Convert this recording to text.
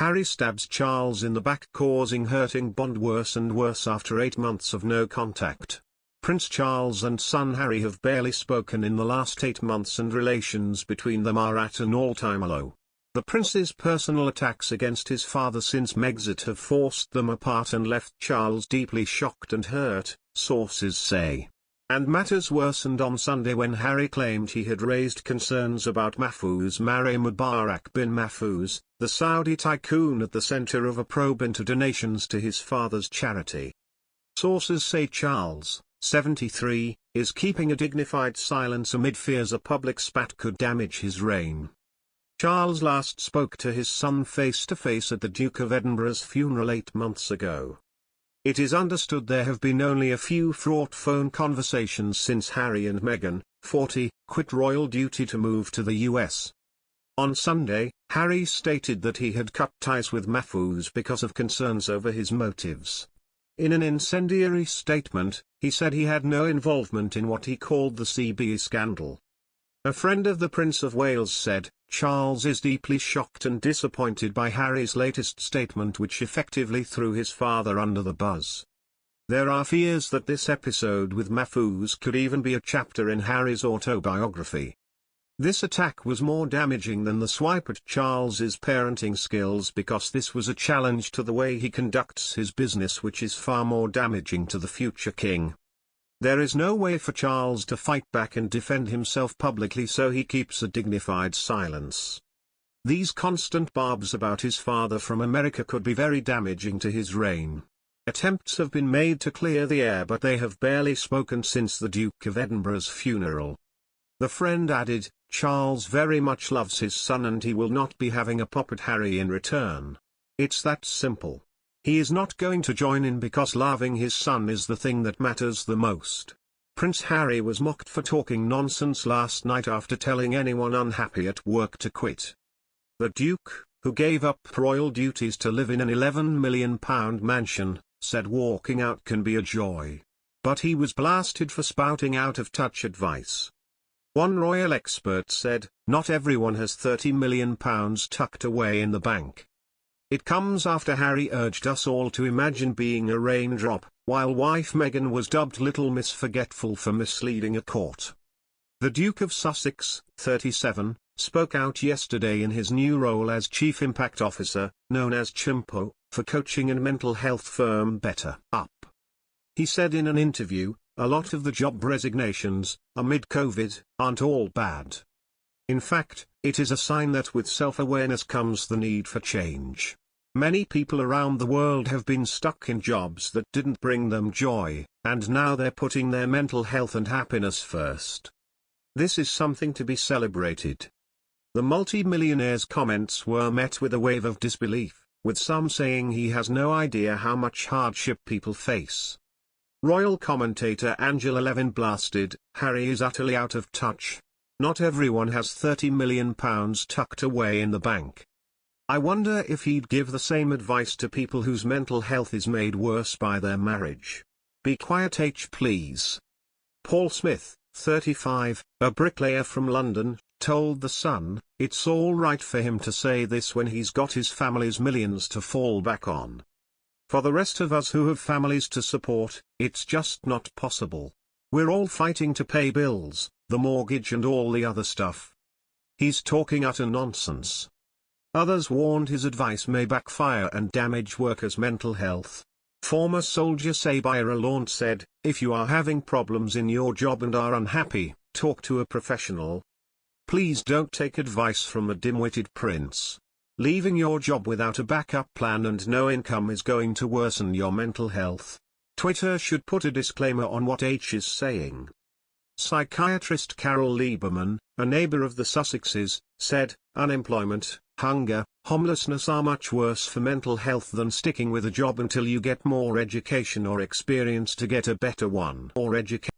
Harry stabs Charles in the back, causing hurting bond worse and worse after 8 months of no contact. Prince Charles and son Harry have barely spoken in the last 8 months, and relations between them are at an all-time low. The prince's personal attacks against his father since Megxit have forced them apart and left Charles deeply shocked and hurt, sources say. And matters worsened on Sunday when Harry claimed he had raised concerns about Mahfouz marry Mubarak bin Mahfouz, the Saudi tycoon at the center of a probe into donations to his father's charity. Sources say Charles, 73, is keeping a dignified silence amid fears a public spat could damage his reign. Charles last spoke to his son face-to-face at the Duke of Edinburgh's funeral 8 months ago. It is understood there have been only a few fraught phone conversations since Harry and Meghan, 40, quit royal duty to move to the US. On Sunday, Harry stated that he had cut ties with Mahfouz because of concerns over his motives. In an incendiary statement, he said he had no involvement in what he called the CB scandal. A friend of the Prince of Wales said, Charles is deeply shocked and disappointed by Harry's latest statement, which effectively threw his father under the bus. There are fears that this episode with Mahfouz could even be a chapter in Harry's autobiography. This attack was more damaging than the swipe at Charles's parenting skills because this was a challenge to the way he conducts his business, which is far more damaging to the future king. There is no way for Charles to fight back and defend himself publicly, so he keeps a dignified silence. These constant barbs about his father from America could be very damaging to his reign. Attempts have been made to clear the air, but they have barely spoken since the Duke of Edinburgh's funeral. The friend added, Charles very much loves his son and he will not be having a pop at Harry in return. It's that simple. He is not going to join in because loving his son is the thing that matters the most. Prince Harry was mocked for talking nonsense last night after telling anyone unhappy at work to quit. The Duke, who gave up royal duties to live in an £11 million mansion, said walking out can be a joy. But he was blasted for spouting out-of-touch advice. One royal expert said, not everyone has £30 million tucked away in the bank. It comes after Harry urged us all to imagine being a raindrop, while wife Meghan was dubbed Little Miss Forgetful for misleading a court. The Duke of Sussex, 37, spoke out yesterday in his new role as Chief Impact Officer, known as CHIMPO, for coaching and mental health firm Better Up. He said in an interview, a lot of the job resignations, amid COVID, aren't all bad. In fact, it is a sign that with self-awareness comes the need for change. Many people around the world have been stuck in jobs that didn't bring them joy, and now they're putting their mental health and happiness first. This is something to be celebrated. The multi-millionaire's comments were met with a wave of disbelief, with some saying he has no idea how much hardship people face. Royal commentator Angela Levin blasted, Harry is utterly out of touch. Not everyone has £30 million tucked away in the bank. I wonder if he'd give the same advice to people whose mental health is made worse by their marriage. Be quiet please. Paul Smith, 35, a bricklayer from London, told The Sun, it's all right for him to say this when he's got his family's millions to fall back on. For the rest of us who have families to support, it's just not possible. We're all fighting to pay bills, the mortgage and all the other stuff. He's talking utter nonsense. Others warned his advice may backfire and damage workers' mental health. Former soldier Sabira Launch said, if you are having problems in your job and are unhappy, talk to a professional. Please don't take advice from a dim-witted prince. Leaving your job without a backup plan and no income is going to worsen your mental health. Twitter should put a disclaimer on what H is saying. Psychiatrist Carol Lieberman, a neighbor of the Sussexes, said, unemployment, hunger, homelessness are much worse for mental health than sticking with a job until you get more education or experience to get a better one. Or education.